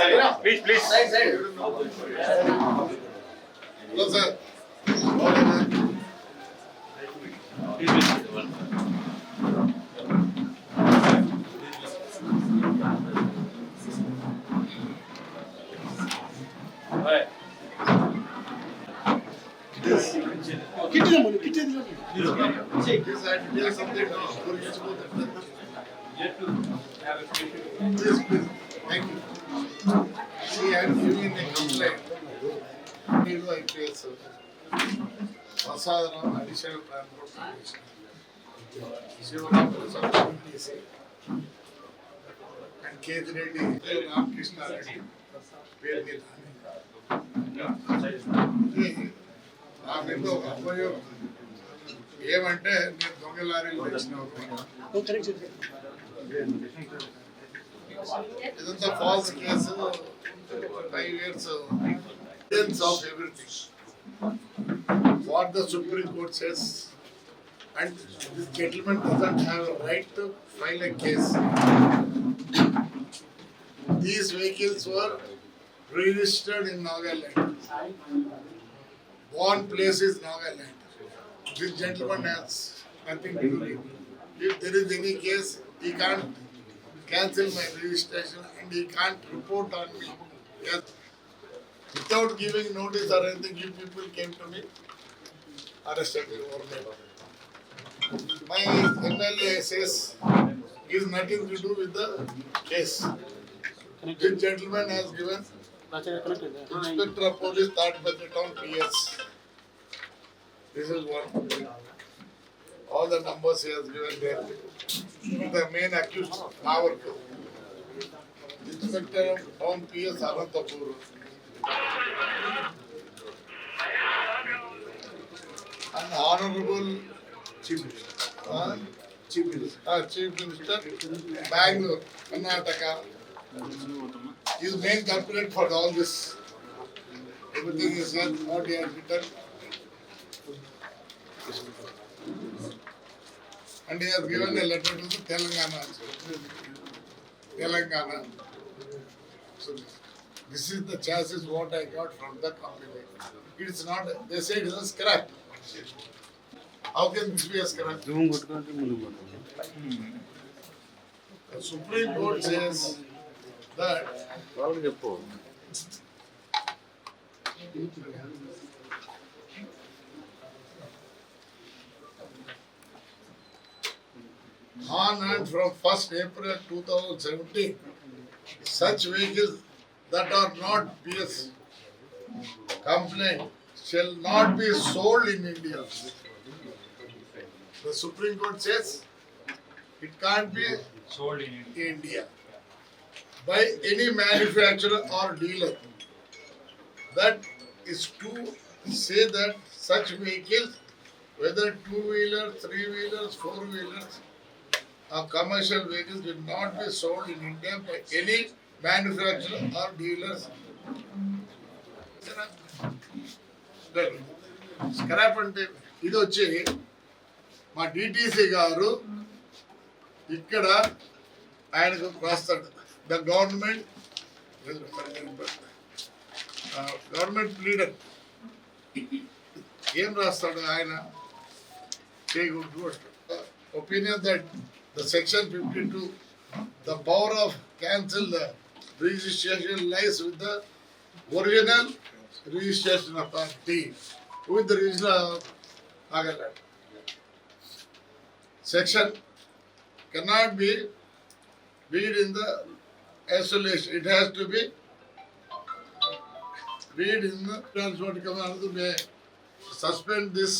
Please, please. Hello, sir. This I tell something now. Please, please. Thank you. See, I am giving a complaint. Need IPS Prasadram additional transport solution. Shivaram PTC and K. Reddy Ramakrishna Reddy. పేరు మీద నా మీద అభయం ఏమంటే నేను దొంగ లారీలు తెచ్చినావు ఇదంతా false case 5 years of everything what the Supreme Court says, and this gentleman doesn't have a right to file a case. These vehicles were registered in Nagaland. One place is Nagaland. This gentleman has nothing to do with it. If there is any case, he can't cancel my registration and he can't report on me. Yes. Without giving notice or anything, you people came to me, arrested me over there. My MLA says he has nothing to do with the case. This gentleman has given Inspector of Police, Third Town PS. This is one. All the numbers he has given there. The main accused, our Inspector of Town PS, Anantapur. And Honorable Chief Minister, Bangalore, Karnataka, is main culprit for all this. Everything is here, what he has written. And he has given a letter to the Telangana. So this is the chassis what I got from the company. It is not, they say it is a scrap. How can this be a scrap? The Supreme Court says that on and from 1st April 2017, such vehicles that are not PS complaint shall not be sold in India. The Supreme Court says it can't be Sold in India by any manufacturer or dealer. That is to say that such vehicles, whether 2-wheelers, 3-wheelers, 4-wheelers, or commercial vehicles, will not be sold in India by any manufacturer or dealers. Scrap అంటే ఇది వచ్చి మా DTC గారు ఇక్కడ ఆయనకు రాస్తాడు the government leader ఏం రాస్తాడు ఆయన చేయకూడదు opinion that the section 52 the power of cancel the registration lies with the original registration authority, with the regional Nagaland. Section cannot be read in the isolation. It has to be read in the transport command may suspend this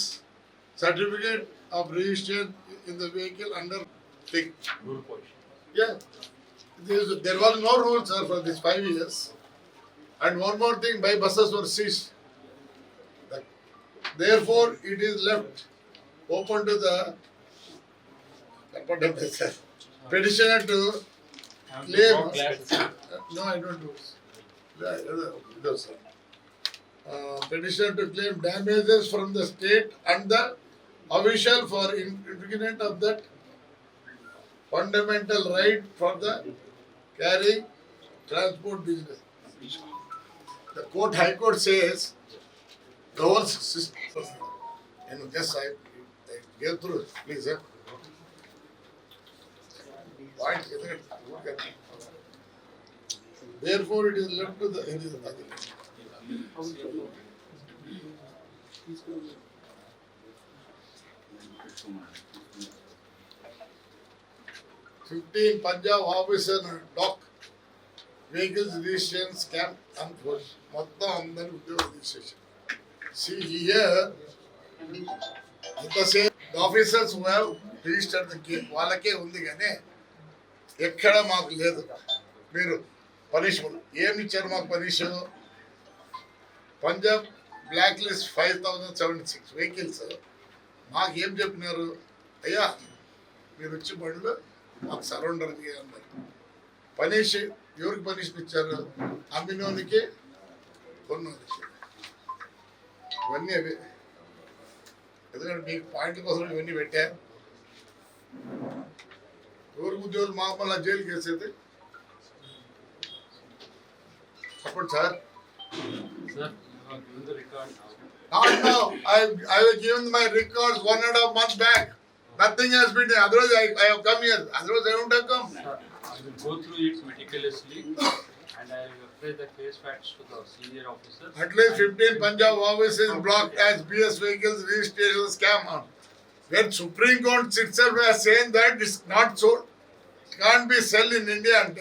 certificate of registration in the vehicle under thing. Yeah. There was no rule, sir, for these 5 years. And one more thing, my buses were seized. Therefore, it is left open to the petitioner to claim. No, I don't do. Petitioner to claim damages from the state and the official for infringement of that fundamental right for the carrying transport business. The court, High Court says the whole system. And just I get through it, please. Point, isn't it? Therefore, it is left to the. 15 Punjab officer dock vehicles registration scam unforced. మొత్తం అందరి ఉద్యోగ registration. See here, the officers who have registered the case, వాళ్ళకే ఉంది కానీ ఎక్కడ మాకు లేదు. మీరు పనిష్మెంట్ ఏమి ఇచ్చారు మాకు punish? Punjab black list 5076 vehicles. మాకు ఏం చెప్పినారు? అయ్యా మీరు వచ్చి బండ్లు మాకు సరౌండర్ చేయాలన్నారు. పనిష్ ఎవరికి పనిష్మెంట్ ఇచ్చారు? అమ్మినోనికి కొన్నోనికి. ఇవన్నీ అవి. ఎందుకంటే మీకు పాయింట్ల కోసం ఇవన్నీ పెట్టారు. ఎవరికి ఉద్యోగులు మామూలు జైలుకి వేసేది చెప్పండి sir. No, I have given my records 1.5 months back. Nothing has been done. Otherwise, I have come here. Otherwise, I wouldn't have come. Sir, I will go through it meticulously and I will apply the case facts to the senior officers. At least 15 Punjab offices blocked as BS vehicles registration scam. When Supreme Court itself was saying that it's not sold, it can't be sold in India, and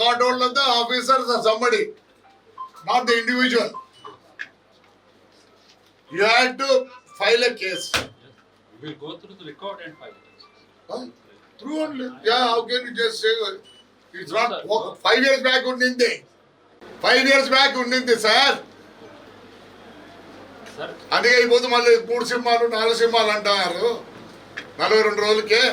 got hold of the officers or somebody, not the individual. You had to file a case. We will go through the record and file it. Huh? True only. Yeah, how can you just say it's No, not? sir. 5 years back, undindi. 5 years back, undindi, sir. Sir, అందుకే ఈరోజు మళ్ళీ 3 సింహాలు 4 సింహాలు అంటున్నారు 42 రోజులకే.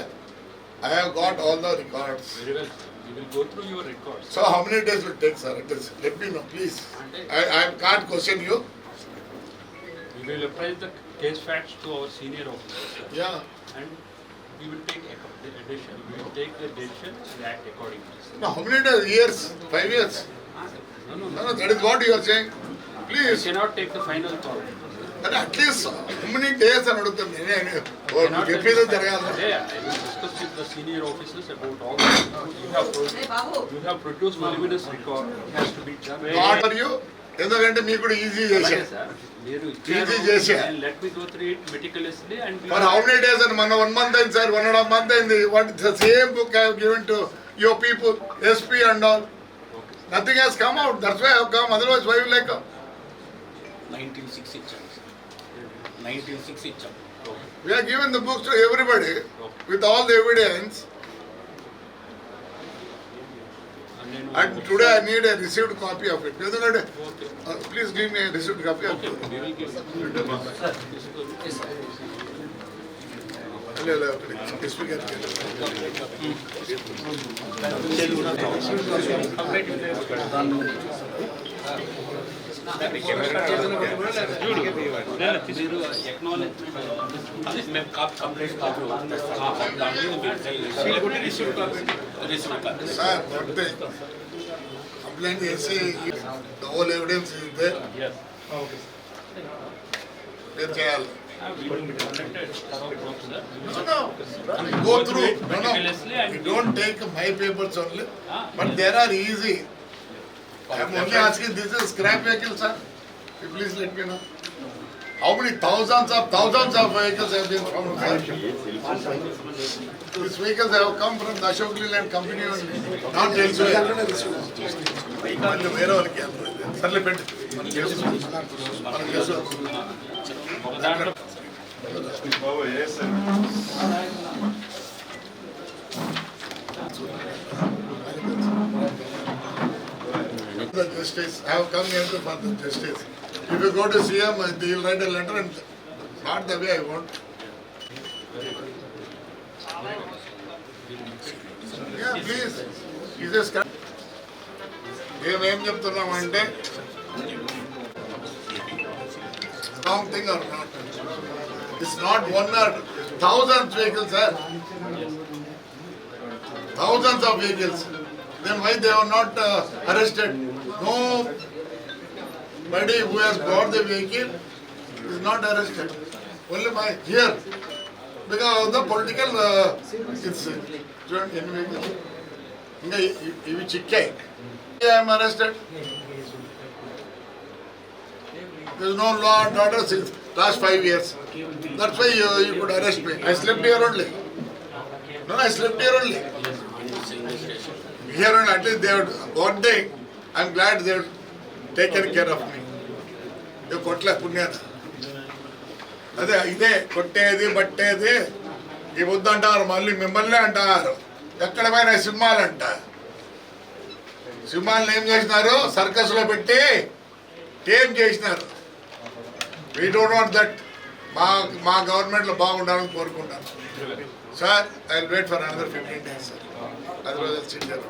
I have got all the records. very well, sir. We will go through your records. So how many days will take, sir? Let me know, please. I can't question you. We will apply the case facts to our senior officers, sir. Yeah. And we will take the decision. We will take the decision and act accordingly, sir. No, how many days? Years? 5 years? No, that is what you are saying. We Please. cannot take the final call. But at least how many days అని అడుగుతాను నేను. చెప్పేది జరగాలి. Today, I will discuss with the senior officers about all you have produced voluminous record. It has to be done. Not for you. ఎందుకంటే మీకు కూడా easy అలాగే చేశాను. సార్, మీరు Easy చేశా. and let me go through it meticulously and we For how many days? And మన 1 month అయింది sir, 1.5 month అయింది. What the same book I have given to your people, SP and all. Okay. Nothing has come out. That's why I have come. Otherwise, why will I come? 1906 ఇచ్చాం 1906 ఇచ్చాం. We have given the books to everybody Okay. with all the evidence. నేను And today I need a received copy of it. ఎందుకంటే Okay. please give me a received copy of it. We will give లేదు, ఒకటి speaker మీరు acknowledgement మేము complaint copy sir ఒకటి complaint చేసి the whole evidence is there. yes మీరు చేయాలి. we will be conducted thorough probe, sir. No, go through. No, no. Meticulously and You don't take my papers only, Ah, but there are easy. I am only asking, this is scrap vehicle, sir. You please let me know. How many thousands of vehicles have been found, sir? These vehicles have come from the Ashok Leyland company only, not elsewhere. మళ్ళీ వేరే వాళ్ళకి వెళ్తుంది. సర్లే పెట్టు. మనం చేస్తాం. ఒక దాంట్లో The justice, I have come here for the justice. If you go to CM, he will write a letter and not the way I want. Yeah, please. He just come. ఏం చెప్తున్నామంటే wrong thing or not. It's not one or thousands vehicles, sir. Thousands of vehicles. Then why they are not arrested? Nobody who has bought the vehicle is not arrested. Only by here. Because of the political it's ఇవి చిక్కాయి. I am arrested. There is no law and order since last 5 years. That's why you could arrest me. I slept here only. No, I slept here only. Here only, at least they would, one day, I'm glad they have taken care of me. They కొట్లే పుణ్యాన్ని. అదే ఇదే కొట్టేది బట్టేది ఈ వద్దు అంటారు, మళ్ళీ మిమ్మల్ని అంటారు. ఎక్కడ పోయినా సింహాలు అంట. సింహాలను ఏం చేసినారు? సర్కస్ లో పెట్టి టేమ్ చేసినారు. We don't want that. మా గవర్నమెంట్ లో బాగుండాలని కోరుకుంటాను. Sir I will wait for another 15 days sir. Otherwise sit there.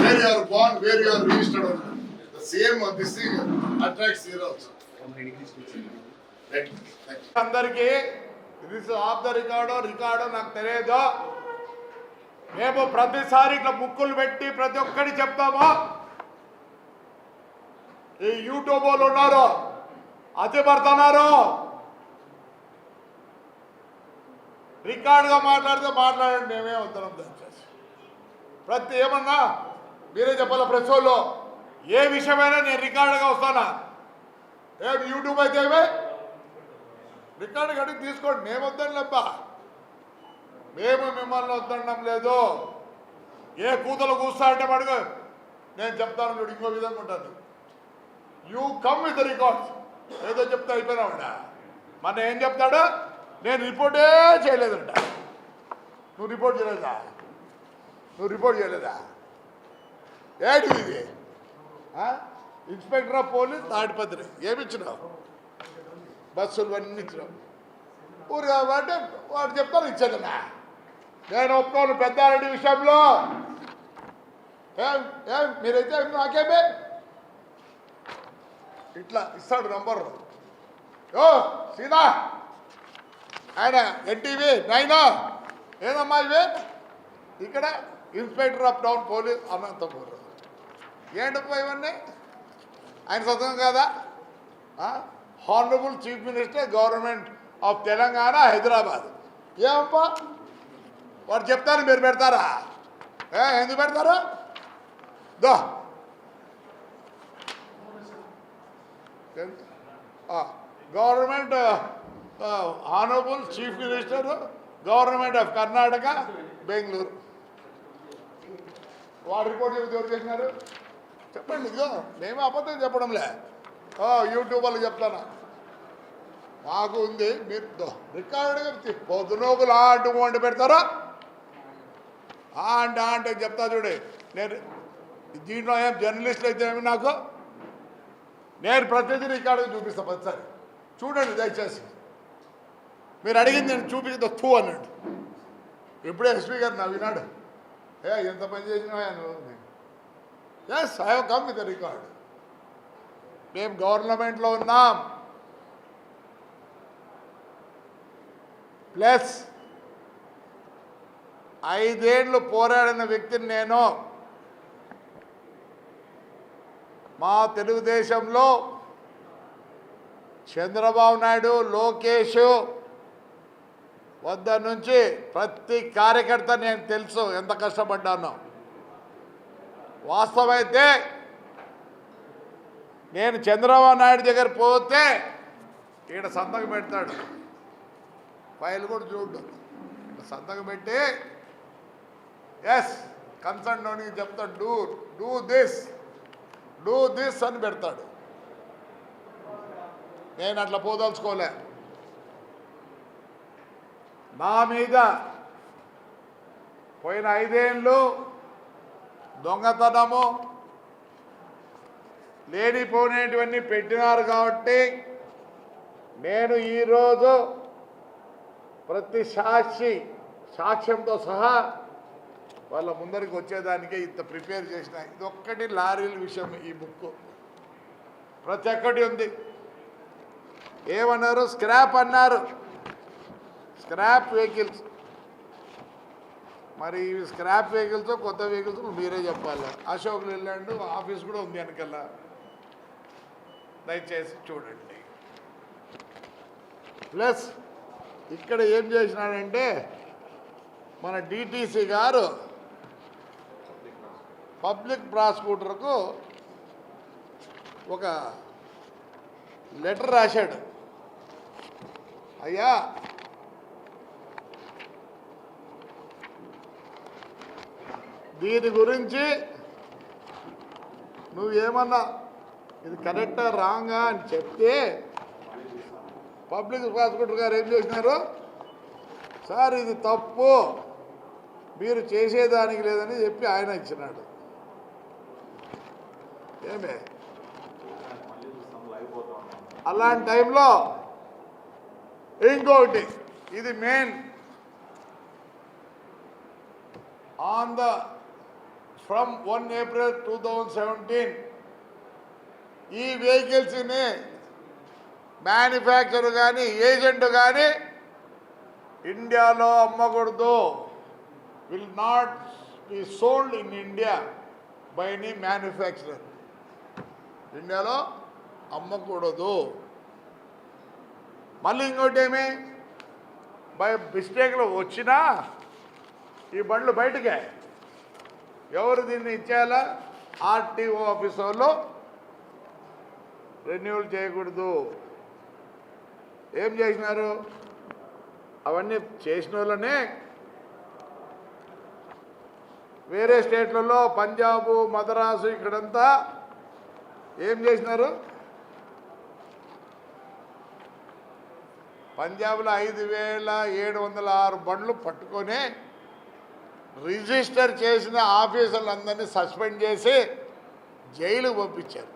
Where you are born, where you are registered on the same this thing attracts here also. అందరికి ఇది of the Ricardo నాకు తెలియదు. మేము ప్రతిసారి ఇట్లా బుక్కులు పెట్టి ప్రతి ఒక్కటి చెప్తాము. ఈ యూట్యూబ్ వాళ్ళు ఉన్నారు, అతి పడుతున్నారు. రికార్డుగా మాట్లాడండి, మేమే వద్దాం. దయచేసి ప్రతి ఏమన్నా మీరే చెప్పాలి. ప్రెస్ వాళ్ళు ఏ విషయమైనా నేను రికార్డుగా వస్తానా? ఏమి యూట్యూబ్ అయితే ఏమే రికార్డు కడిగి తీసుకోండి. మేము వద్దని లేబ్బా, మేము మిమ్మల్ని వద్దడం లేదు. ఏ కూతలు కూస్తా అంటే పడుగు నేను చెప్తాను చూడు, ఇంకో విధంగా ఉంటాను. You come with records. ఏదో చెప్తా అయిపోయినావుడా. మన ఏం చెప్తాడు? నేను రిపోర్టే చేయలేదంట. నువ్వు రిపోర్ట్ చేయలేదా? ఏంటి ఇది? ఇన్స్పెక్టర్ ఆఫ్ పోలీస్ తాడిపత్రి ఏమిచ్చినావు? బస్సులు అన్నీ ఇచ్చినావు. ఊరు కాబట్టి వాడు చెప్తాను ఇచ్చాదన్నా. నేను ఒప్పుకోను పెద్దారెడ్డి విషయంలో. మీరైతే నాకేమే ఇట్లా ఇస్తాడు నంబర్. ఓ సీదా ఆయన ఎన్టీవీ 9 ఏదమ్మా ఇవే? ఇక్కడ inspector of town police Anantapuram. ఏంటప్పా ఇవన్నీ? ఆయన సొంతం కాదా? Honourable chief minister government of Telangana Hyderabad. ఏమప్పా వాడు చెప్తారు, మీరు పెడతారా? ఎందుకు పెడతారు? దో government honourable chief minister government of Karnataka Bengaluru. వాడు రిపోర్ట్ చెబితే ఎవరు చేసినారు చెప్పండి. ఇదిగో మేమే అబద్ధం చెప్పడంలే, యూట్యూబ్ వాళ్ళు చెప్తాను. మాకు ఉంది. మీరు రికార్డుగా పొద్దునోకులు అంటు పెడతారా? అంటే చెప్తా చూడే. నేను దీంట్లో ఏం జర్నలిస్టులు అయితే ఏమి నాకు నేను ప్రతిదీ రికార్డుగా చూపిస్తాను. ప్రతిసారి చూడండి దయచేసి. మీరు అడిగింది నేను చూపిస్తే తూ అన్నాడు. ఇప్పుడే ఎస్పీ గారు నవ్వినాడు. ఎంత పని చేసినావా నువ్వు? Yes I have come with record. మేము గవర్నమెంట్లో ఉన్నాం. ప్లస్ 5 ఏళ్ళు పోరాడిన వ్యక్తిని నేను. మా తెలుగుదేశంలో చంద్రబాబు నాయుడు, లోకేష్ వద్ద నుంచి ప్రతి కార్యకర్త నేను తెలుసు ఎంత కష్టపడ్డానో. వాస్తవమైతే నేను చంద్రబాబు నాయుడు దగ్గర పోతే ఈడ సంతకం పెడతాడు. ఫైల్ కూడా చూడు, సంతకం పెట్టి ఎస్ కన్సర్న్ నోనికి చెప్తాడు. డూ దిస్ అని పెడతాడు. నేను అట్లా పోదలుచుకోలే. నా మీద పోయిన 5 ఏళ్ళు దొంగతనము లేనిపోయినటువన్నీ పెట్టినారు కాబట్టి నేను ఈరోజు ప్రతి సాక్ష్యంతో సహా వాళ్ళ ముందరికి వచ్చేదానికే ఇంత ప్రిపేర్ చేసిన. ఇది ఒక్కటి లారీల విషయం. ఈ బుక్ ప్రతి ఒక్కటి ఉంది. ఏమన్నారు? స్క్రాప్ అన్నారు. Scrap vehicles. మరి ఇవి స్క్రాప్ వెహికల్స్ కొత్త వెహికల్స్ మీరే చెప్పాలి. అశోక్ లేలాండ్ ఆఫీస్ కూడా ఉంది వెనకల్లా, దయచేసి చూడండి. ప్లస్ ఇక్కడ ఏం చేసినాడంటే మన డిటిసి గారు పబ్లిక్ ప్రాసిక్యూటర్కు ఒక లెటర్ రాశాడు. అయ్యా, దీని గురించి నువ్వేమన్నా ఇది కరెక్టా రాంగా అని చెప్తే పబ్లిక్ ప్రాసిక్యూటర్ గారు ఏం చేసినారు? సార్ ఇది తప్పు, మీరు చేసేదానికి లేదని చెప్పి ఆయన ఇచ్చినాడు. ఏమే అలాంటి టైంలో ఇంకొకటి, ఇది main on the from 1 April 2017 ఈ వెహికల్స్ని మ్యానుఫ్యాక్చర్ కానీ ఏజెంట్ కానీ ఇండియాలో అమ్మకూడదు. Will not be sold in India by any manufacturer. ఇండియాలో అమ్మకూడదు. మళ్ళీ ఇంకోటి ఏమి, బై మిస్టేక్లో వచ్చినా ఈ బండ్లు బయటకే ఎవరు దీన్ని ఇచ్చేయాలా? ఆర్టీఓ ఆఫీస్ వాళ్ళు రెన్యూవల్ చేయకూడదు. ఏం చేసినారు? అవన్నీ చేసిన వాళ్ళనే వేరే స్టేట్లలో పంజాబు, మద్రాసు ఇక్కడంతా ఏం చేసినారు? పంజాబ్లో 5,706 బండ్లు పట్టుకొని రిజిస్టర్ చేసిన ఆఫీసర్లందరినీ సస్పెండ్ చేసి జైలుకు పంపించారు.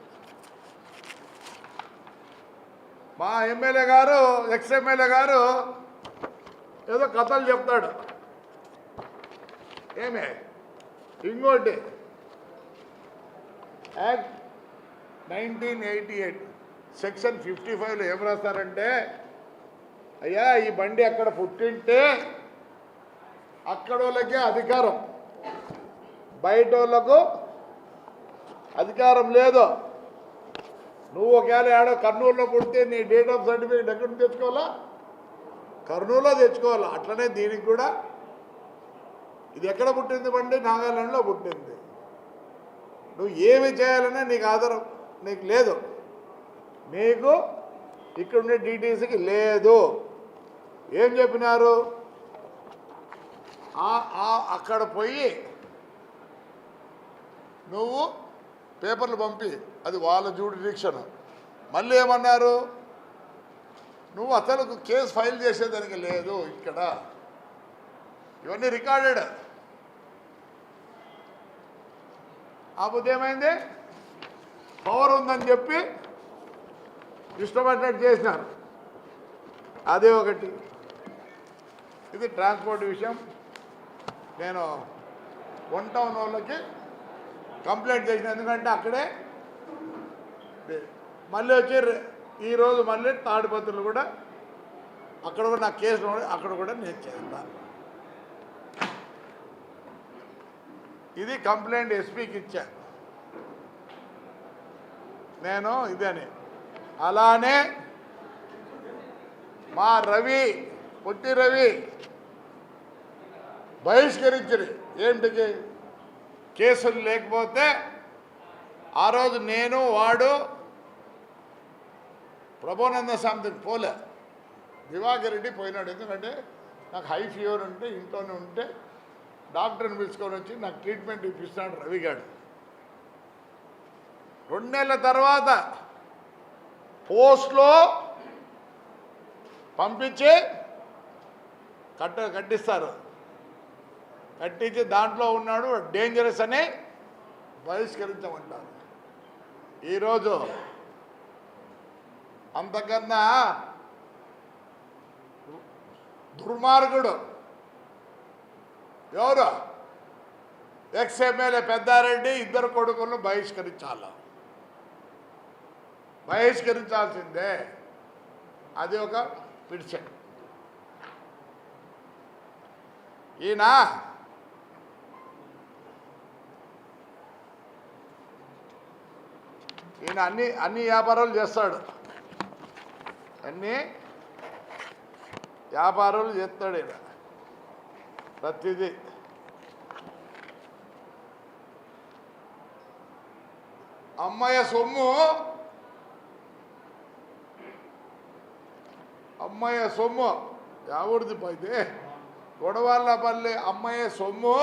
మా ఎమ్మెల్యే గారు, ఎక్స్ఎమ్మెల్యే గారు ఏదో కథలు చెప్తాడు. ఏమే ఇంకోటి యాక్ట్ 1988 సెక్షన్ 55లో ఏం రాస్తారంటే, అయ్యా ఈ బండి అక్కడ పుట్టింటే అక్కడ వాళ్ళకే అధికారం, బయట వాళ్ళకు అధికారం లేదు. నువ్వు ఒకవేళ ఆడ కర్నూలులో పుడితే నీ డేట్ ఆఫ్ సర్టిఫికేట్ ఎక్కడ నుంచి తెచ్చుకోవాలా? కర్నూలులో తెచ్చుకోవాలా. అట్లనే దీనికి కూడా ఇది ఎక్కడ పుట్టింది బండి? నాగాలాండ్లో పుట్టింది. నువ్వు ఏమి చేయాలన్నా నీకు ఆధారం నీకు లేదు, నీకు ఇక్కడ ఉండే డిటిసికి లేదు. ఏం చెప్పినారు? అక్కడ పోయి నువ్వు పేపర్లు పంపి, అది వాళ్ళ జ్యూరిడిక్షన్. మళ్ళీ ఏమన్నారు? నువ్వు అసలు కేసు ఫైల్ చేసేదానికి లేదు ఇక్కడ. ఇవన్నీ రికార్డెడ్. ఆ బుద్ధి ఏమైంది? పవర్ ఉందని చెప్పి ఇష్టపడినట్టు చేసినారు. అదే ఒకటి. ఇది ట్రాన్స్పోర్ట్ విషయం. నేను 1 టౌన్ వాళ్ళకి కంప్లైంట్ చేసిన, ఎందుకంటే అక్కడే మళ్ళీ వచ్చి ఈరోజు మళ్ళీ తాడిపత్రులు కూడా అక్కడ కూడా నాకు కేసు అక్కడ కూడా నేను చేస్తాను. ఇది కంప్లైంట్ ఎస్పీకి ఇచ్చా నేను ఇదని. అలానే మా రవి, పొట్టి రవి బహిష్కరించరు. ఏంటికి? కేసులు లేకపోతే ఆ రోజు నేను వాడు ప్రభోనంద స్వామికి పోలే, దివాకర్ రెడ్డి పోయినాడు. ఎందుకంటే నాకు హై ఫీవర్ ఉంటే ఇంట్లోనే ఉంటే డాక్టర్ని పిలుచుకొని వచ్చి నాకు ట్రీట్మెంట్ ఇప్పిస్తున్నాడు రవిగాడు. 2 నెలల తర్వాత పోస్ట్లో పంపించి కట్టిస్తారు. కట్టించి దాంట్లో ఉన్నాడు డేంజరస్ అని బహిష్కరించమంటారు. ఈరోజు అంతకన్నా దుర్మార్గుడు ఎవరు? ఎక్స్ఎమ్మెల్యే పెద్దారెడ్డి 2 కొడుకులను బహిష్కరించాల. బహిష్కరించాల్సిందే. అది ఒక పిటిషన్. ఈయన అన్ని వ్యాపారాలు చేస్తాడు, అన్ని వ్యాపారాలు చేస్తాడు ఈయన ప్రతిదీ. అమ్మయ్య సొమ్ము ఎవరిది పోయితే గొడవల్లపల్లి అమ్మయ్య సొమ్ము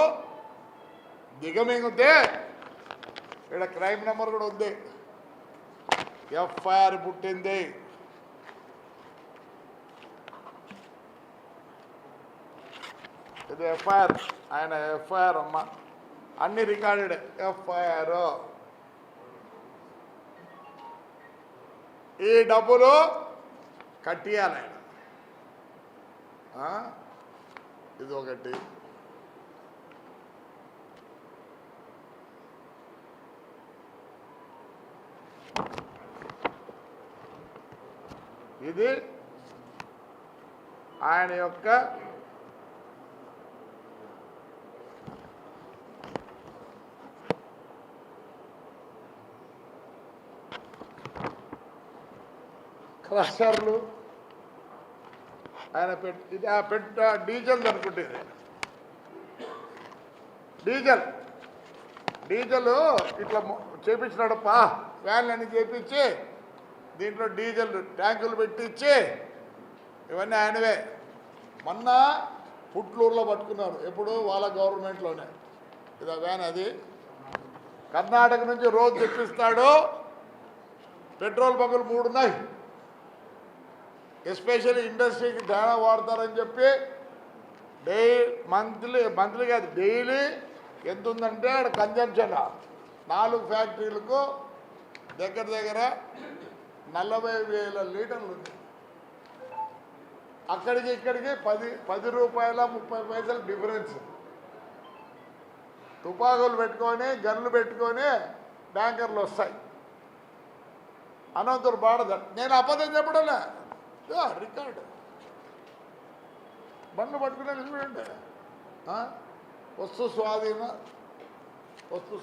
దిగమింగితే ఇక్కడ క్రైమ్ నెంబర్ కూడా ఉంది, ఎఫ్ఐఆర్ పుట్టింది. ఇది ఎఫ్ఐఆర్, ఆయన ఎఫ్ఐఆర్ అమ్మ, అన్ని రికార్డెడ్ ఎఫ్ఐఆర్. ఈ డబ్బులు కట్టియాలి ఆయన. ఇది ఒకటి. ఇది ఆయన యొక్క క్రషర్లు, ఆయన ఇది డీజిల్ అనుకుంటే, డీజిల్ ఇట్లా చేపించినాడప్పా, వ్యాన్లన్నీ చేపించి దీంట్లో డీజిల్ ట్యాంకులు పెట్టించి ఇవన్నీ ఆయనవే. మొన్న పుట్లూరులో పట్టుకున్నారు, ఎప్పుడు వాళ్ళ గవర్నమెంట్లోనే. ఇది వ్యాన్, అది కర్ణాటక నుంచి రోజు తెప్పిస్తాడు. పెట్రోల్ బంకులు 3 ఉన్నాయి, ఎస్పెషల్లీ ఇండస్ట్రీకి ధ్యానం వాడతారని చెప్పి మంత్లీ కాదు డైలీ ఎంత ఉందంటే అక్కడ కన్జంప్షన్ 4 ఫ్యాక్టరీలకు దగ్గర 40,000 లీటర్లు ఉంది. అక్కడికి ఇక్కడికి 10 రూపాయల 30 పైసలు డిఫరెన్స్. తుపాకులు పెట్టుకొని గన్లు పెట్టుకొని ట్యాంకర్లు వస్తాయి. అనంతరం బాడద, నేను అబద్ధం చెప్పడంలే, రికార్డు. బండ్లు పట్టుకునే చూడండి, వస్తు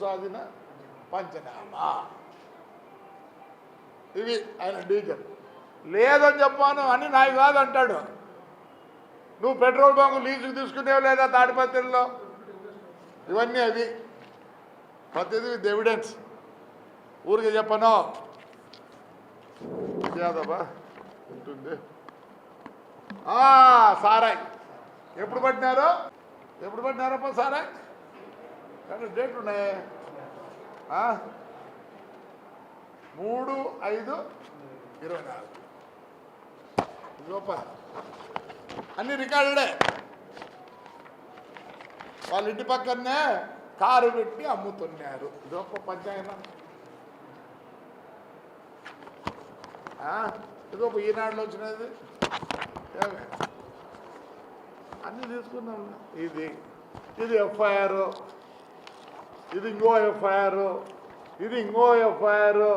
స్వాధీన పంచనామా. ఇవి ఆయన డీజిల్. లేదని చెప్పాను అని నాకు కాదంటాడు. నువ్వు పెట్రోల్ బంకు లీజుకు తీసుకునేవు లేదా తాడిపత్రిలో, ఇవన్నీ అవి ప్రతిదీ విత్ ఎవిడెన్స్. ఊరికి చెప్పను కాదబ్బా ఉంటుంది. సారాయ్ ఎప్పుడు పట్టినారప్ప సారాయ్? కానీ డేట్ ఉన్నాయి, 3/5/24. గొప్ప అన్ని రికార్డుడే. వాళ్ళ ఇంటి పక్కనే కారు పెట్టి అమ్ముతున్నారు. గొప్ప పంచాయతీ. ఇదో ఈనాడులో వచ్చినది, అన్నీ తీసుకున్నాం. ఇది ఎఫ్ఐఆర్, ఇది ఇంకో ఎఫ్ఐఆర్, ఇది ఇంకో ఎఫ్ఐఆర్.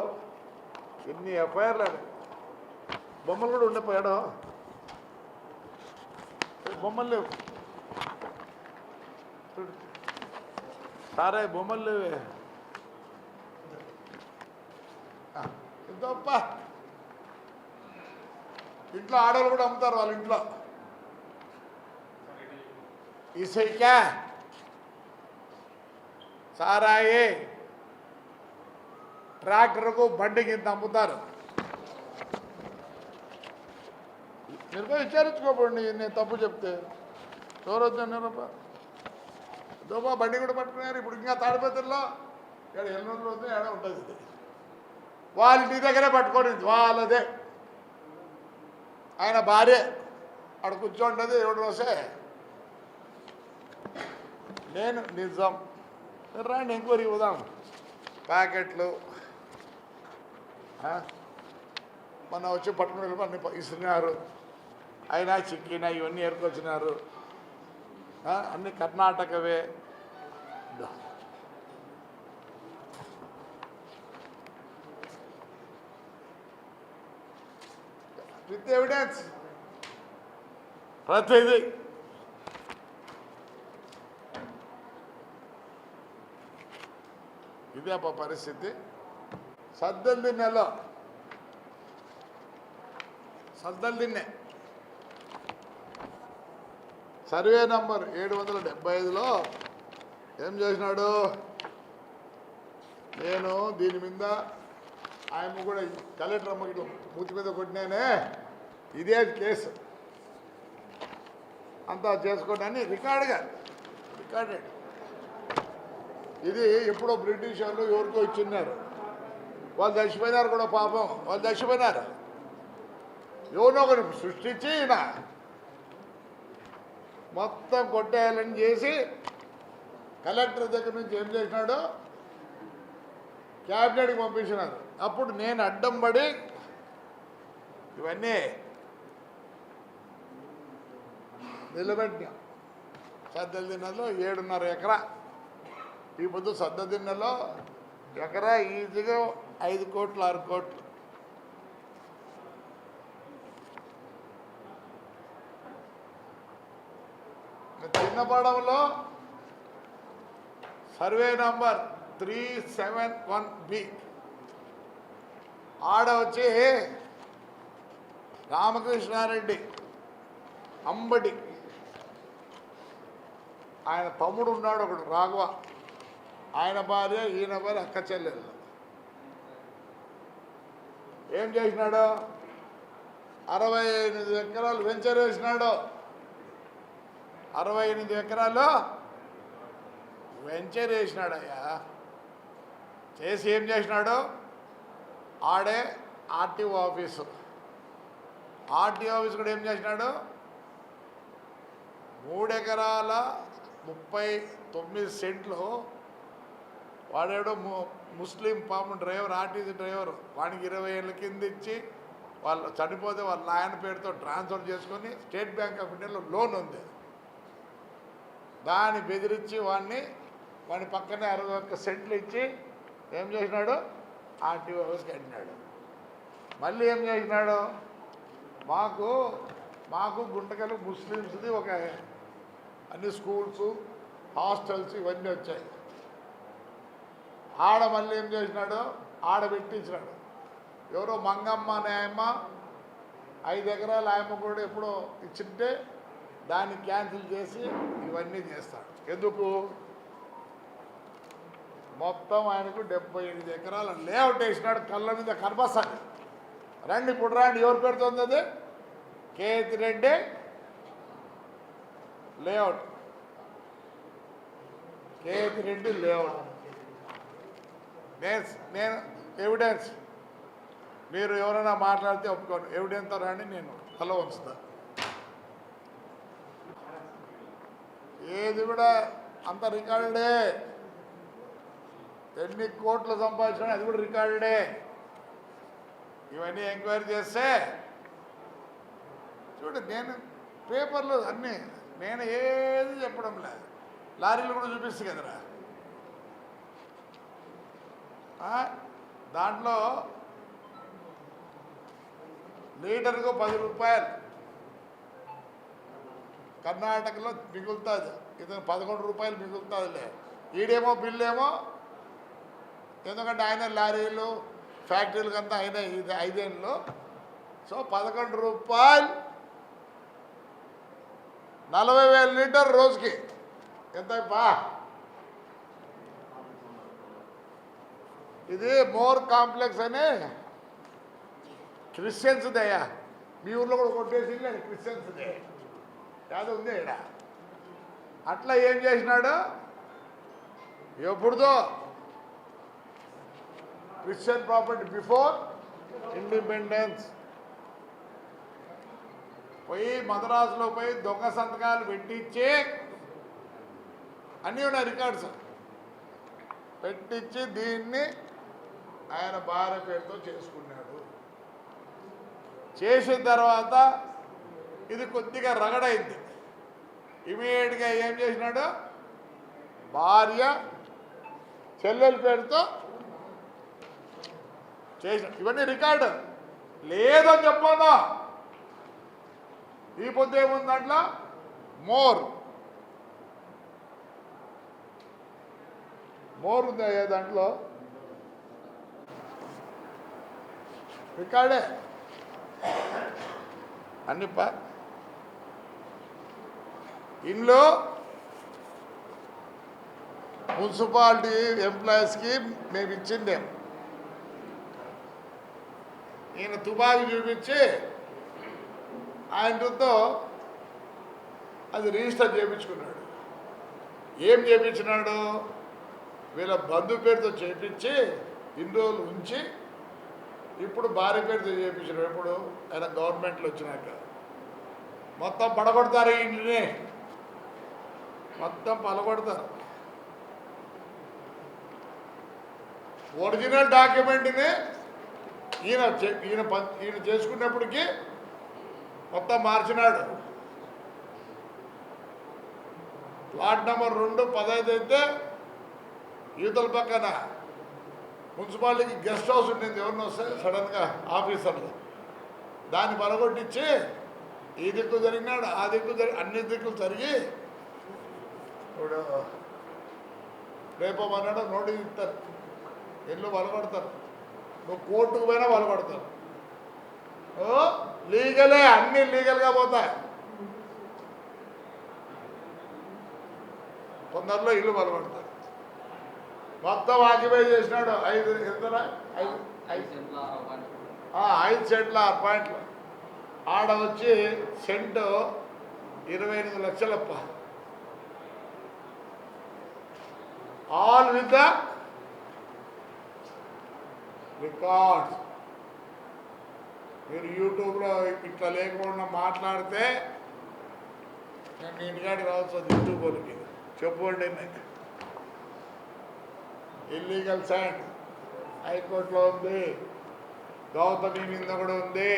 ఎన్ని ఎఫ్ఐఆర్లు అని. బొమ్మలు కూడా ఉండిపోయాడు, బొమ్మలు లేవు సారే, బొమ్మలు లేవే. ఎంతప్ప ఇంట్లో ఆడవాళ్ళు కూడా అమ్ముతారు వాళ్ళ ఇంట్లో. ఇసైకా సారాయి ట్రాక్టర్కు బండికి ఇంత అమ్ముతారు. మీరు పోయి విచారించుకోకండి, నేను తప్పు చెప్తే. ఎవరొద్దన్నారప్ప, దోబా బండి కూడా పట్టుకున్నారు. ఇప్పుడు ఇంకా తాడిపత్రిలో ఇక్కడ ఎన్నోళ్ళు వద్దు ఏడ ఉంటుంది. వాళ్ళ ఇంటి దగ్గరే పట్టుకొని వాళ్ళదే. ఆయన భార్య అక్కడ కూర్చోంటుంది. ఎవడు రోజే నేను నిజం రండి ఎంక్వైరీ పోదాం. ప్యాకెట్లు మొన్న వచ్చి పట్టుకుని అన్ని ఇస్తున్నారు. అయినా చిక్కినా ఇవన్నీ ఏర్కొచ్చినారు. అన్ని కర్ణాటకవే. విత్ ఎవిడెన్స్ ప్రతిదీ. ఇదే పరిస్థితి. సద్దలు దిన్నెలో సర్వే నంబర్ 775లో ఏం చేసినాడు, నేను దీని మీద ఆయన కూడా కలెక్టర్ అమ్మకి మూతి మీద కొట్టినానే, ఇదే కేసు అంతా చేసుకోండి రికార్డెడ్. ఇది ఎప్పుడో బ్రిటిష్ వాళ్ళు ఎవరికో ఇచ్చిన్నారు, వాళ్ళు చచ్చిపోయినారు కూడా పాపం, వాళ్ళు చచ్చిపోయినారు. ఎవరినో ఒకటి సృష్టించి ఈయన మొత్తం కొట్టేయాలని చేసి కలెక్టర్ దగ్గర నుంచి ఏం చేసినాడు, క్యాబినెట్కి పంపించినారు. అప్పుడు నేను అడ్డం పడి ఇవన్నీ నిలబెట్టినా. సద్దల దిన్నెలో 7.5 ఎకరా, ఈ పొద్దు సద్ద దిన్నెలో ఎకరా ఈజీగా 5 కోట్లు 6 కోట్లు. చిన్నపాడంలో సర్వే నంబర్ 371B ఆడ వచ్చి రామకృష్ణారెడ్డి అంబటి ఆయన తమ్ముడు ఉన్నాడు ఒకడు రాఘవ, ఆయన భార్య ఈయన భార్య అక్క చెల్లెళ్ళు ఏం చేసినాడు, 68 ఎకరాలు వెంచర్ వేసినాడు. 68 ఎకరాలు వెంచర్ వేసినాడయ్యా. చేసి ఏం చేసినాడు, ఆడే ఆర్టీఓ ఆఫీసు కూడా ఏం చేసినాడు, 3 ఎకరాల 39 సెంట్లు. వాడేడో ముస్లిం పాపం డ్రైవర్, ఆర్టీసీ డ్రైవర్, వానికి 20 ఏళ్ళ కింద ఇచ్చి వాళ్ళు చనిపోతే వాళ్ళ నాయన పేరుతో ట్రాన్స్ఫర్ చేసుకొని స్టేట్ బ్యాంక్ ఆఫ్ ఇండియాలో లోన్ ఉంది, దాన్ని బెదిరించి వాడిని పక్కనే 61 సెంట్లు ఇచ్చి ఏం చేసినాడు, ఆర్టీఓ ఆఫీస్కి వెళ్ళినాడు. మళ్ళీ ఏం చేసినాడు, మాకు గుంటకలు ముస్లిమ్స్ది ఒక అన్ని స్కూల్స్ హాస్టల్స్ ఇవన్నీ వచ్చాయి. ఆడ మళ్ళీ ఏం చేసినాడు, ఆడ పెట్టించినాడు. ఎవరో మంగమ్మ అనే ఆయమ్మ 5 ఎకరాల ఆయమ్మ కూడా ఎప్పుడో ఇచ్చింటే దాన్ని క్యాన్సిల్ చేసి ఇవన్నీ చేస్తాడు. ఎందుకు, మొత్తం ఆయనకు 78 ఎకరాల లేఅవుట్ వేసినాడు. కళ్ళ మీద కనపస్తాను. రండి ఇప్పుడు రండి, ఎవరు పెడుతుంది అది, కేతిరెడ్డి లేఅవుట్. కేతిరెడ్డి లేఅవుట్. నేను ఎవిడెన్స్, మీరు ఎవరైనా మాట్లాడితే ఒప్పుకోండి, ఎవిడెన్స్తో రండి, నేను హలో ఉంచుతా. ఏది కూడా అంత రికార్డెడే. ఎన్ని కోట్లు సంపాదించినా అది కూడా రికార్డెడే. ఇవన్నీ ఎంక్వైరీ చేస్తే చూడు, నేను పేపర్లో అన్నీ నేను ఏది చెప్పడం లేదు. లారీలు కూడా చూపిస్తుంది కదరా, దాంట్లో లీటర్కు 10 రూపాయలు కర్ణాటకలో మిగులుతుంది, ఇతను 11 రూపాయలు మిగులుతుందిలే. ఈడేమో బిల్లు ఏమో, ఎందుకంటే ఆయన లారీలు ఫ్యాక్టరీలకంతా ఆయన 5 ఏళ్ళు. సో 11 రూపాయలు 40,000 లీటర్ రోజుకి ఎంత బా. ఇది మోర్ కాంప్లెక్స్ అని క్రిస్టియన్స్దయ్యా. మీ ఊర్లో కూడా కొట్టేసి క్రిస్టియన్స్దే కాదు ఉంది ఇక్కడ. అట్లా ఏం చేసినాడు, ఎప్పుడుదో క్రిస్టియన్ ప్రాపర్టీ బిఫోర్ ఇండిపెండెన్స్ పోయి మద్రాసులో పోయి దొంగ సంతకాలు పెట్టించి అన్నీ ఉన్నాయి రికార్డ్స్ పెట్టించి దీన్ని ఆయన భార్య పేరుతో చేసుకున్నాడు. చేసిన తర్వాత ఇది కొద్దిగా రగడైంది. ఇమీడియట్గా ఏం చేసినాడు, భార్య చెల్లెల పేరుతో చేసిన. ఇవన్నీ రికార్డు లేదని చెప్పాను. ఈ పొద్దు ఏముంది దాంట్లో మోర్ ఉంది అయ్యా దాంట్లో రికార్డే అన్నిప్ప ఇంట్లో మున్సిపాలిటీ ఎంప్లాయీస్కి మేము ఇచ్చిందేం ఈయన తుపాకీ చూపించి ఆయనతో అది రిజిస్టర్ చేయించుకున్నాడు. ఏం చేయించినాడు? వీళ్ళ బంధు పేరుతో చేయించి ఇన్ని రోజులు ఉంచి ఇప్పుడు భార్య పేరుతో చేయించినాడు. ఎప్పుడు ఆయన గవర్నమెంట్లో వచ్చినాక మొత్తం పడగొడతారు, ఈ ఇంటిని మొత్తం పలగొడతారు. ఒరిజినల్ డాక్యుమెంట్ని ఈయన చేసుకున్నప్పటికీ మొత్తం మార్చినాడు. ప్లాట్ నెంబర్ 2 15 అయితే యూతల పక్కన మున్సిపాలిటీకి గెస్ట్ హౌస్ ఉండింది. ఎవరిని వస్తే సడన్గా ఆఫీసర్లు దాన్ని పలగొట్టించి ఈ దిక్కు జరిగినాడు, ఆ దిక్కు అన్ని దిక్కులు జరిగి ఇప్పుడు రేపు అన్నాడు నోటీస్ ఇస్తారు, ఇల్లు పలగొడతారు. నువ్వు కోర్టుకు పోయినా పలగొడతారు. లీగలే, అన్నీ లీగల్గా పోతాయి. కొందరిలో ఇల్లు పలగొడతారు. మొత్తం ఆక్యుపై చేసినాడు 5 సెంట్ల 6 పాయింట్లు. ఆడ వచ్చి సెంటు 28 లక్షలప్ప. All with the records. మీరు యూట్యూబ్లో ఇట్లా లేకుండా మాట్లాడితే నేను మీ ఇంటికాడికి రావచ్చు. అది యూట్యూబర్కి చెప్పుకోండి. ఇల్లీగల్ ల్యాండ్ హైకోర్టులో ఉంది, గౌతమి మీద కూడా ఉంది,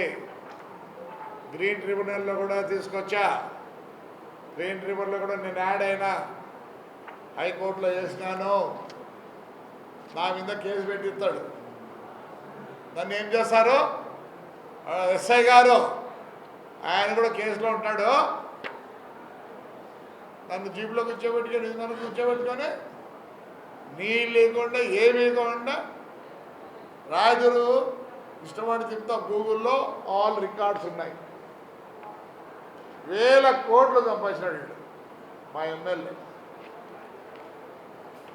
గ్రీన్ ట్రిబ్యునల్లో కూడా తీసుకొచ్చా. గ్రీన్ ట్రిబ్యునల్లో కూడా నేను యాడ్ అయినా, హైకోర్టులో చేసినాను. నా మీద కేసు పెట్టిస్తాడు. నన్ను ఏం చేస్తారు? ఎస్ఐ గారు ఆయన కూడా కేసులో ఉంటాడు. నన్ను జీపులో కూర్చోబెట్టుకొని నన్ను కూర్చోబెట్టుకొని నీళ్ళు లేకుండా ఏమీ లేకుండా రాజులు ఇష్టపడి చెప్తా. గూగుల్లో ఆల్ రికార్డ్స్ ఉన్నాయి. వేల కోట్లు సంపాదించినాడు వీడు మా ఎమ్మెల్యే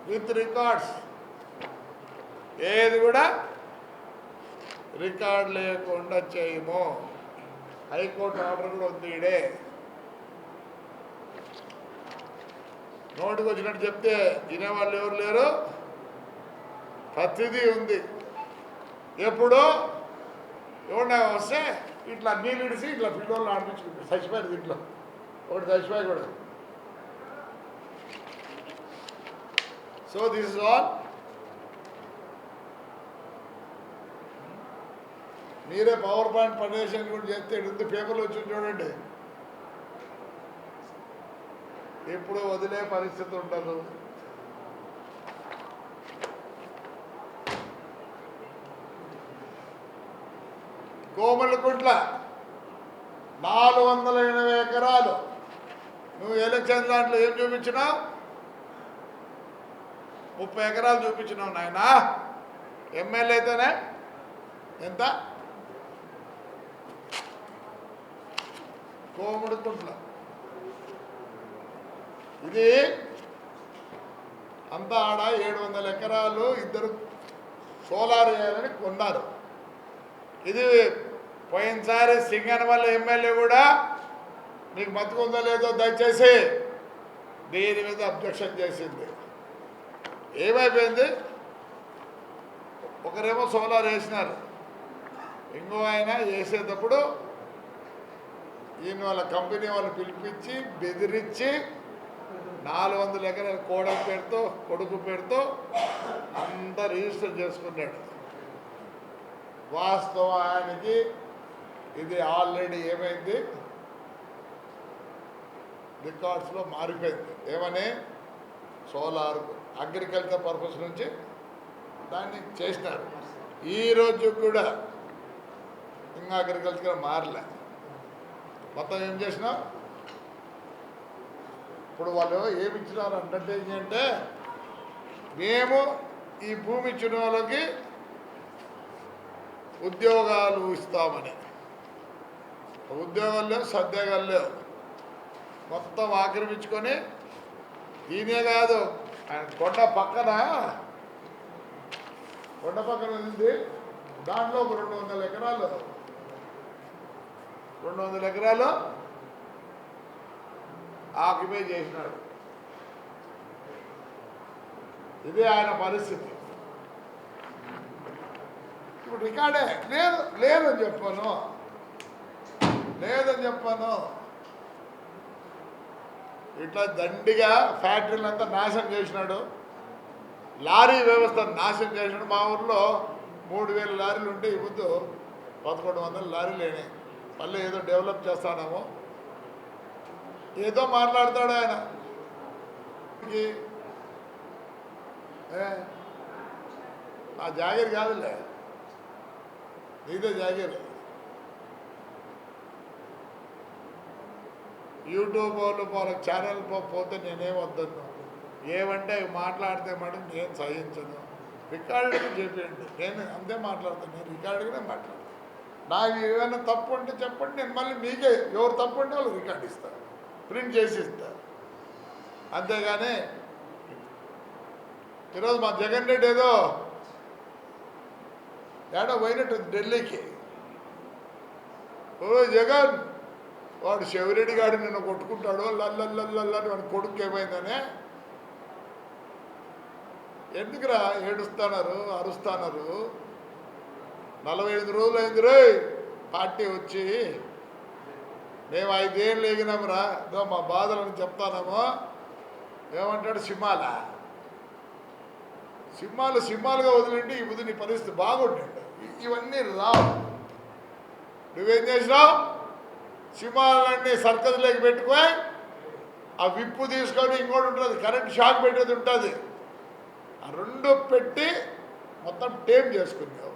విత్ రికార్డ్స్. ఏది కూడా రికార్డ్ లేకుండా చేయము. హైకోర్టు ఆర్డర్ కూడా ఉంది. ఈడే నోటికి వచ్చినట్టు చెప్తే వినేవాళ్ళు ఎవరు లేరు. ప్రతిదీ ఉంది. ఎప్పుడో ఎవరినా వస్తే ఇట్లా నీళ్ళు ఇడిసి ఇట్లా పిల్లలు ఆడిపించుకుంటారు. చచ్చిపోయారు దీంట్లో ఒకటి, చచ్చిపోయి కూడా. So this is all. మీరే పవర్ పాయింట్ ప్రజెంటేషన్ కూడా చేస్తే ఇంత పేపర్లు వచ్చి చూడండి. ఎప్పుడు వదిలే పరిస్థితి ఉండదు. కోమలకుంట్ల 480 ఎకరాలు. నువ్వు ఎలక్షన్ దాంట్లో ఏం చూపించినావు? 30 ఎకరాలు చూపించినావు నాయన. ఎమ్మెల్యే అయితేనే ఎంత? కోమలకుంట్ల ఇది అంతా ఆడ 700 ఎకరాలు ఇద్దరు సోలార్ వేయాలని కొన్నారు. ఇది పోయినసారి సింగన్ వల్ల ఎమ్మెల్యే కూడా మీకు మతుకుందో లేదో దయచేసి దీని మీద అబ్జెక్షన్ చేసింది. ఏమైపోయింది? ఒకరేమో సోలార్ వేసినారు, ఇంకో ఆయన వేసేటప్పుడు ఈయన వాళ్ళ కంపెనీ వాళ్ళు పిలిపించి బెదిరించి 400 ఎకరాల కోడలు పేరుతో కొడుకు పేరుతో అంతా రిజిస్టర్ చేసుకున్నాడు. వాస్తవానికి ఇది ఆల్రెడీ ఏమైంది? రికార్డ్స్లో మారిపోయింది. ఏమని? సోలార్ అగ్రికల్చర్ పర్పస్ నుంచి దాన్ని చేసినారు. ఈరోజు కూడా ఇంకా అగ్రికల్చర్ మారలే. మొత్తం ఏం చేసినా ఇప్పుడు వాళ్ళు ఏమి ఇచ్చినారు అండర్టేకింగ్ అంటే మేము ఈ భూమి ఇచ్చిన వాళ్ళకి ఉద్యోగాలు ఇస్తామని. ఉద్యోగాలు లేవు, సద్యోగాలు లేవు, మొత్తం ఆక్రమించుకొని. ఈయనే కాదు, ఆయన కొండ పక్కన ఉంది, దాంట్లో ఒక 200 ఎకరాలు ఆక్యుపై చేసినాడు. ఇదే ఆయన పరిస్థితి. ఇప్పుడు రికార్డే లేదని చెప్పాను. ఇట్లా దండిగా ఫ్యాక్టరీలంతా నాశనం చేసినాడు, లారీ వ్యవస్థ నాశనం చేసినాడు. మా ఊర్లో 3000 లారీలు ఉంటే ఇప్పుడు 1100 లారీలు అయినాయి. మళ్ళీ ఏదో డెవలప్ చేస్తానేమో ఏదో మాట్లాడతాడు ఆయన. ఆ జాగీర్ కాదులే, నీదే జాగీర్. యూట్యూబ్ వాళ్ళు వాళ్ళకి ఛానల్ పోతే నేనేం వద్దను, ఏమంటే మాట్లాడితే మేడం నేను సహించను. రికార్డుగా చెప్పండి, నేను అంతే మాట్లాడతాను, నేను రికార్డుగానే మాట్లాడతాను. నాకు ఏమైనా తప్పు ఉంటే చెప్పండి, నేను మళ్ళీ మీకే ఎవరు తప్పు ఉంటే వాళ్ళు రికార్డు ఇస్తాను, ప్రింట్ చేసి ఇస్తాను. అంతేగాని ఈరోజు మా జగన్ రెడ్డి ఏదో పోయినట్టు ఢిల్లీకి. ఓ జగన్, వాడు శివరెడ్డి గారు నిన్ను కొట్టుకుంటాడు, లల్లల్లని వాడి కొడుకు ఏమైందనే. ఎందుకురా ఏడుస్తున్నారు, అరుస్తున్నారు? 45 రోజులు అయింది రే పార్టీ వచ్చి, మేము 5 ఏళ్ళు ఎగినామురా, ఇదో మా బాధలను చెప్తానేమో. ఏమంటాడు, సింహాలుగా వదిలిండి ఇప్పుడు నీ పరిస్థితి బాగుండండి. ఇవన్నీ రావు. నువ్వేం చేసినావు? సింహాలన్నీ సర్కస్లోకి పెట్టుకొని ఆ విప్పు తీసుకొని ఇంకోటి ఉంటుంది, కరెంట్ షాక్ పెట్టేది ఉంటుంది, ఆ 2 పెట్టి మొత్తం టేమ్ చేసుకున్నావు.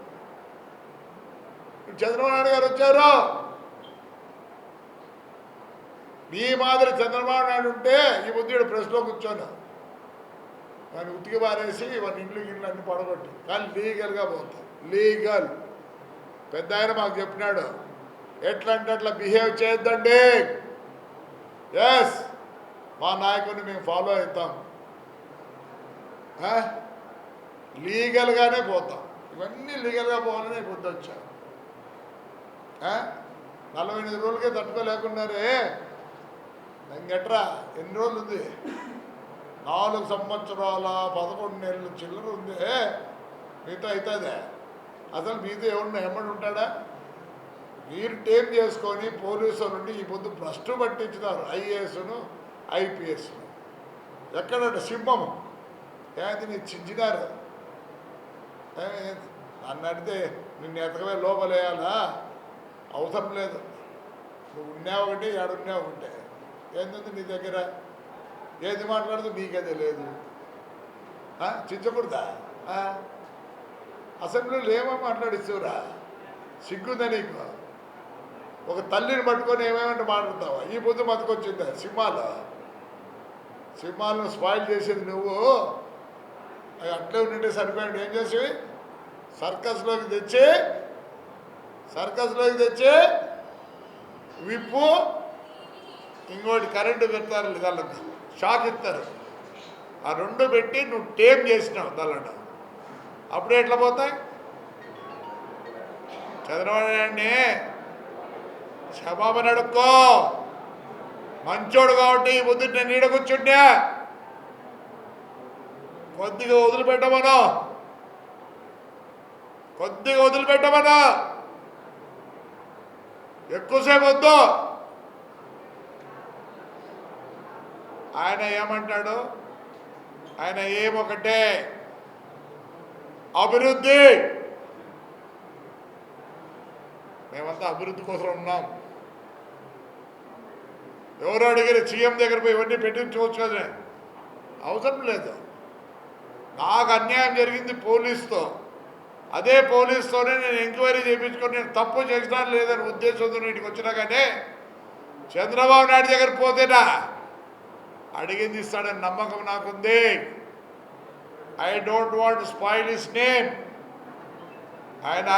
చంద్రబాబు నాయుడు గారు వచ్చారు, నీ మాదిరి చంద్రబాబు నాయుడు ఉంటే ఈ బుద్ధిడు ప్రెస్లో కూర్చోను వాడిని ఉతికి బారేసి వాడిని ఇండ్లు అన్ని పడగొట్టి. కానీ లీగల్గా పోతాం. లీగల్ పెద్ద ఆయన మాకు చెప్పినాడు, ఎట్లా అంటే అట్లా బిహేవ్ చేయొద్దండి. ఎస్, మా నాయకుడిని మేము ఫాలో అవుతాం, లీగల్గానే పోతాం. ఇవన్నీ లీగల్గా పోవాలని బుద్ధి వచ్చా. 48 రోజులకే తట్టుకోలేకున్నారే. ఇంకెట్రా ఎన్ని రోజులు ఉంది? 4 సంవత్సరాల 11 నెలలు చిల్లర ఉంది. మీతో అవుతుందే? అసలు మీతో ఎవరిని ఎమ్మడి ఉంటాడా? మీరు టేమ్ చేసుకొని పోలీసుల నుండి ఈ పొద్దు భ్రష్టు పట్టించినారు, ఐఏఎస్ను ఐపీఎస్ను. ఎక్కడంటే సింహము ఏంటి నీ చించినారు. నన్ను అడిగితే నిన్ను ఎతకవే లోపలేయాలా? అవసరం లేదు. నువ్వు ఉన్నావు ఒకటి, ఏడున్నావు ఒకటే. ఏంది నీ దగ్గర? ఏది మాట్లాడుతూ నీకే తెలియదు. చించకూడదా? అసెంబ్లీలో ఏమో మాట్లాడిస్తురా? సిగ్గుందా నీకు? ఒక తల్లిని పట్టుకొని ఏమేమంటే మాట్లాడతావా? ఈ పొద్దు మతకొచ్చిందా? సింహాలను స్పాయిల్ చేసేది నువ్వు. అవి అట్లే ఉండింటే సరిపోయాడు. ఏం చేసి సర్కస్లోకి తెచ్చి విప్పు ఇంకోటి కరెంటు పెడతారు, వాళ్ళకి షాక్ ఇస్తారు. ఆ 2 పెట్టి నువ్వు టేమ్ చేసినావు దానిలో. అప్పుడే ఎట్లా పోతాయి? చంద్రబాబు నాయుడిని క్షమాపణ అడుక్కో. మంచోడు కాబట్టి ఈ బుద్ధి నేను నీడ కూర్చుంటే కొద్దిగా వదిలిపెట్టమను, ఎక్కువసేపు వద్దు. ఆయన ఏమంటాడు? ఆయన ఏమొకటే, అభివృద్ధి. మేమంతా అభివృద్ధి కోసం ఉన్నాం. ఎవరు అడిగారు సీఎం దగ్గర పోయి ఇవన్నీ పెట్టించుకోవచ్చు కదా? అవసరం లేదు. నాకు అన్యాయం జరిగింది పోలీసుతో, అదే పోలీసుతోనే నేను ఎంక్వైరీ చేయించుకొని నేను తప్పు చేసినా లేదని ఉద్దేశంతో ఇంటికి వచ్చినా కానీ చంద్రబాబు నాయుడు దగ్గర పోతేనా అడిగింది ఇస్తాడని నమ్మకం నాకుంది. I don't want to spoil his name. ఆయన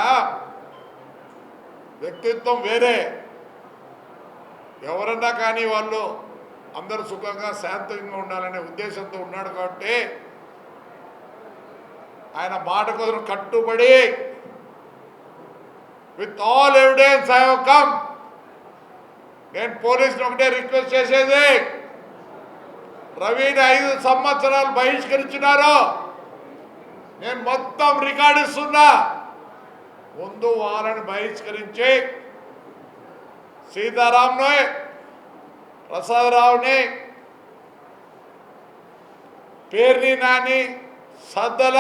వ్యక్తిత్వం వేరే. ఎవరన్నా కానీ వాళ్ళు అందరూ సుఖంగా శాంతంగా ఉండాలనే ఉద్దేశంతో ఉన్నాడు కాబట్టి ఆయన మాట కోసం కట్టుబడి with all evidence I have come. నేను పోలీసులు ఒకటే రిక్వెస్ట్ చేసేది, రవిని 5 సంవత్సరాలు బహిష్కరించినారు. నేను మొత్తం రికార్డు ఇస్తున్నా. ముందు వాళ్ళని బహిష్కరించి సీతారాంని, ప్రసాదరావుని, పేర్ని నాని, సద్దల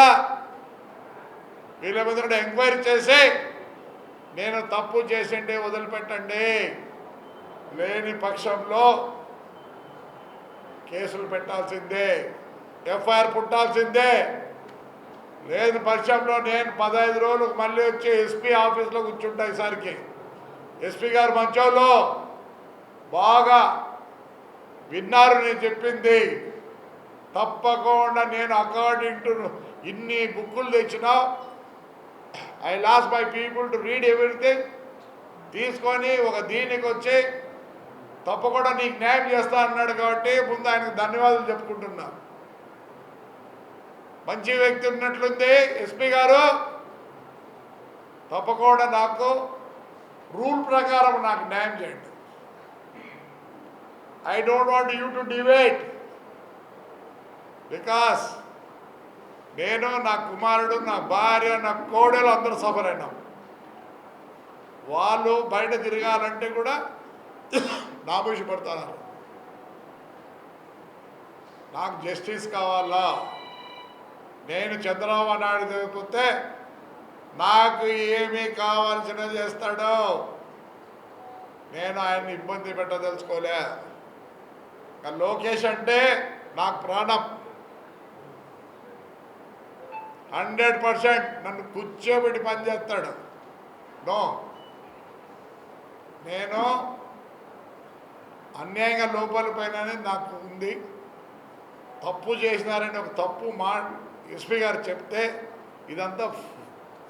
వీళ్ళ మీద ఎంక్వైరీ చేసి నేను తప్పు చేసిండే వదిలిపెట్టండి, లేని పక్షంలో కేసులు పెట్టాల్సిందే, ఎఫ్ఐఆర్ పుట్టాల్సిందే. లేని పక్షంలో నేను 15 రోజులకు మళ్ళీ వచ్చి ఎస్పీ ఆఫీస్లో కూర్చుంటా. ఈసారికి ఎస్పీ గారు మంచోళ్ళు, బాగా విన్నారు నేను చెప్పింది. తప్పకుండా నేను అకార్డింగ్ టు ఇన్ని బుక్కులు తెచ్చినా I lost my people to read everything. తీసుకొని ఒక దీనికి వచ్చి తప్పకుండా నీకు న్యాయం చేస్తా అన్నాడు కాబట్టి ముందు ఆయనకు ధన్యవాదాలు చెప్పుకుంటున్నా. మంచి వ్యక్తి ఉన్నట్లుంది ఎస్పీ గారు. తప్పకుండా నాకు రూల్ ప్రకారం నాకు న్యాయం చేయండి. I don't want you to debate because నేను, నా కుమారుడు, నా భార్య, నా కోడలు అందరూ సఫర్ అయినాం. వాళ్ళు బయట తిరగాలంటే కూడా నామోషి పడుతున్నారు. నాకు జస్టిస్ కావాలా. నేను చంద్రబాబు నాయుడు చదివిపోతే నాకు ఏమీ కావాల్సిన చేస్తాడో నేను ఆయన్ని ఇబ్బంది పెట్టదలుచుకోలే. లోకేష్ అంటే నాకు ప్రాణం. 100% నన్ను కూర్చోబెట్టి పనిచేస్తాడు. నో, నేను అన్యాయంగా లోపాల పైన నాకు ఉంది. తప్పు చేసినారని ఒక తప్పు ఎస్పీ గారు చెప్తే ఇదంతా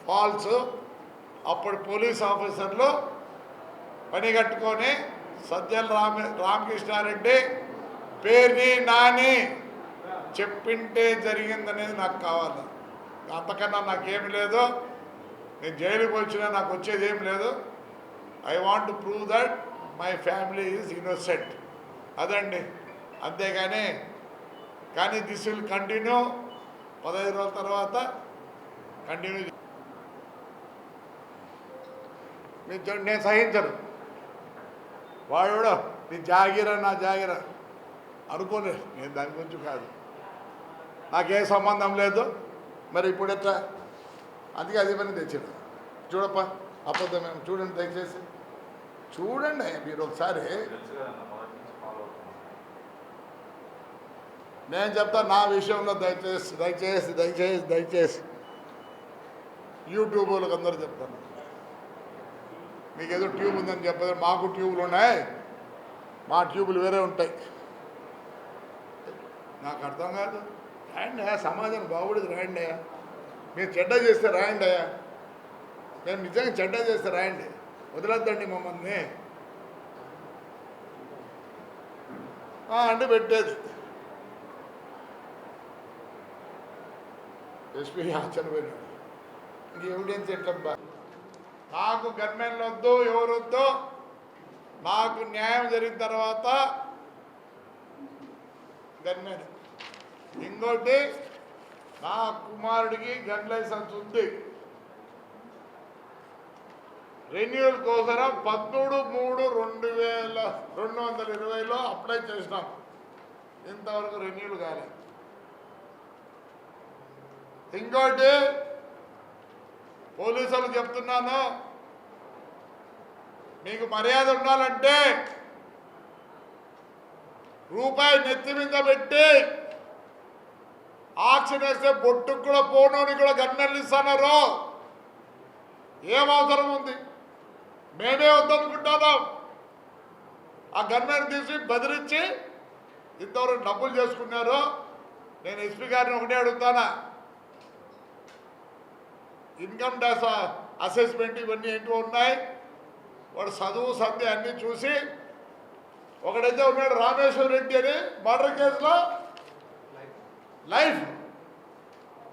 ఫాల్స్. అప్పుడు పోలీస్ ఆఫీసర్లు పని కట్టుకొని సజ్జల రామకృష్ణారెడ్డి, పేర్ని నాని చెప్పింటే జరిగిందనేది నాకు కావాలి. అంతకన్నా నాకేమి లేదు. నేను జైలుకి వచ్చినా నాకు వచ్చేది ఏం లేదు. I want to prove that my family is innocent. అదండి, అంతేగాని కానీ దిస్ విల్ కంటిన్యూ. 15 రోజుల తర్వాత కంటిన్యూ. నేను సహించను. వాడు కూడా నీ జాగిరా నా జాగిరా అనుకోలే. నేను దాని గురించి కాదు, నాకే సంబంధం లేదు. మరి ఇప్పుడు ఎట్లా? అందుకే అది పని తెచ్చాడు. చూడప్ప, అబద్ధమేమో చూడండి, దయచేసి చూడండి మీరు ఒకసారి. నేను చెప్తా నా విషయంలో దయచేసి దయచేసి దయచేసి దయచేసి యూట్యూబ్ వాళ్ళకి అందరూ చెప్తాను. మీకు ఏదో ట్యూబ్ ఉందని చెప్పదు, మాకు ట్యూబ్లు ఉన్నాయి. మా ట్యూబులు వేరే ఉంటాయి. నాకు అర్థం కాదు. రాయండి, సమాజం బాగుడికి రాయండి. మీరు చెడ్డ చేస్తే రాయండి. నేను నిజంగా చెడ్డ చేస్తే రాయండి, వదిలేద్దండి మమ్మల్ని అంటే పెట్టేది. ఎస్పీ ఆశ్చర్యపోయినాడు. ఇంక ఎవిడెన్స్ ఎట్లబ్బా? నాకు గవర్నమెంట్లు వద్దు, ఎవరు వద్దు. నాకు న్యాయం జరిగిన తర్వాత గవర్నమెంట్. ఇంకోటి, నా కుమారుడికి గన్ లైసెన్స్ ఉంది. రెన్యూవల్ కోసం 13/3/2020లో అప్లై చేసినాం. ఇంతవరకు రెన్యూవల్ కాలేదు. ఇంకోటి, పోలీసులకు చెప్తున్నాను, మీకు మర్యాద ఉండాలంటే రూపాయి నెత్తి మీద పెట్టి ఆక్షన్ వేస్తే బొట్టుకు కూడా పోనోని కూడా గన్నెలు ఇస్తున్నారు. ఏం అవసరం ఉంది? మేమే వద్దనుకుంటున్నాం. ఆ గన్మెన్ తీసి బెదిరించి ఇంతవరకు డబ్బులు చేసుకున్నారు. నేను ఎస్పీ గారిని ఒకటే అడుగుతానా, ఇన్కమ్ ట్యాక్స్ అసెస్మెంట్ ఇవన్నీ ఏంటో ఉన్నాయి, వాడు చదువు సంధ్య అన్నీ చూసి, ఒకడైతే ఉన్నాడు రామేశ్వర రెడ్డి అని మర్డర్ కేసులో లైఫ్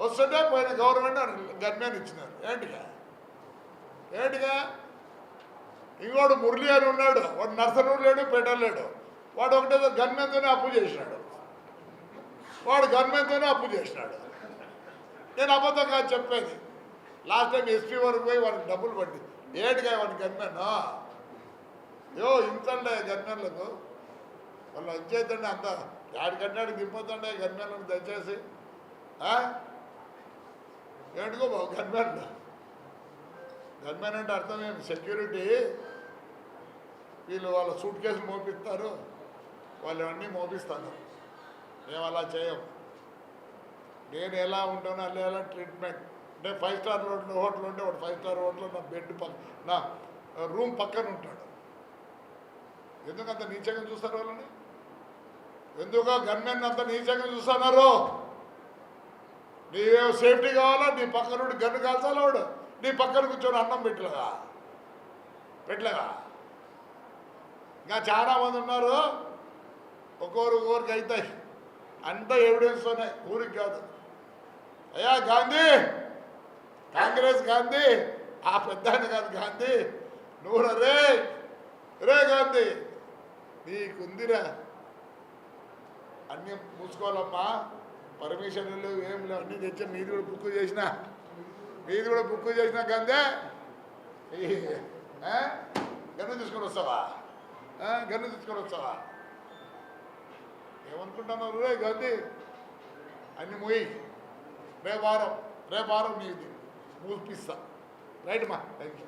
వస్తుంటే పోయిన గవర్నమెంట్ గన్మెన్ ఇచ్చినారు. ఏంటిగా ఇంకోడు మురళి అని ఉన్నాడు, వాడు నర్సనూరు లేడు, పెట్టలేడు, వాడు ఒకటే గన్మెన్తోనే అప్పు చేసినాడు. నేను అబద్ధం కాదు చెప్పేది. లాస్ట్ టైం ఎస్పీ వరకు పోయి వాడికి డబ్బులు పట్టి వాడికి గన్మెన్ ఇంతండే గన్మెన్లకు వాళ్ళు వచ్చేదండి, అంత యాడికన్నాడు దింపొద్దండి గన్మెన్లను దయచేసి. ఏంటికో బాబు గన్మెన్ అంటే అర్థం ఏమి? సెక్యూరిటీ వీళ్ళు వాళ్ళ సూట్ కేసులు మోపిస్తారు, వాళ్ళు అన్నీ మోపిస్తాను. మేము అలా చేయం. నేను ఎలా ఉంటానో అలా ట్రీట్మెంట్. నేను 5 స్టార్ హోటల్ ఉంటే వాడు 5 స్టార్ హోటల్లో నా బెడ్ నా రూమ్ పక్కన ఉంటాడు. ఎందుకంత నీచంగా చూస్తారు వాళ్ళని? ఎందుకో గన్మెన్ అంత నీచంగా చూస్తున్నారు? నీవే సేఫ్టీ కావాలా? నీ పక్కన నుండి గన్ను కాల్చాలి వాడు, నీ పక్కన కూర్చొని అన్నం పెట్టలేదా? ఇంకా చాలామంది ఉన్నారు. ఒక్కొక్కరికి అవుతాయి, అంతా ఎవిడెన్స్తోనే, ఊరికి కాదు. అయ్యా గాంధీ, కాంగ్రెస్ గాంధీ, ఆ పెద్ద కాదు గాంధీ, నువ్వు రే గాంధీ, నీకుందిరా అన్నీ మూసుకోవాలమ్మా, పర్మిషన్లు లేవు, ఏం లేవు, అన్నీ తెచ్చా. మీది కూడా బుక్ చేసినా గాంధీ. గన్ను తీసుకొని వస్తావా? ఏమనుకుంటున్నారు? రే గాంధీ అన్ని మూయి, రేపు వారం నీది మూపిస్తా. రైట్ మా, థ్యాంక్ యూ.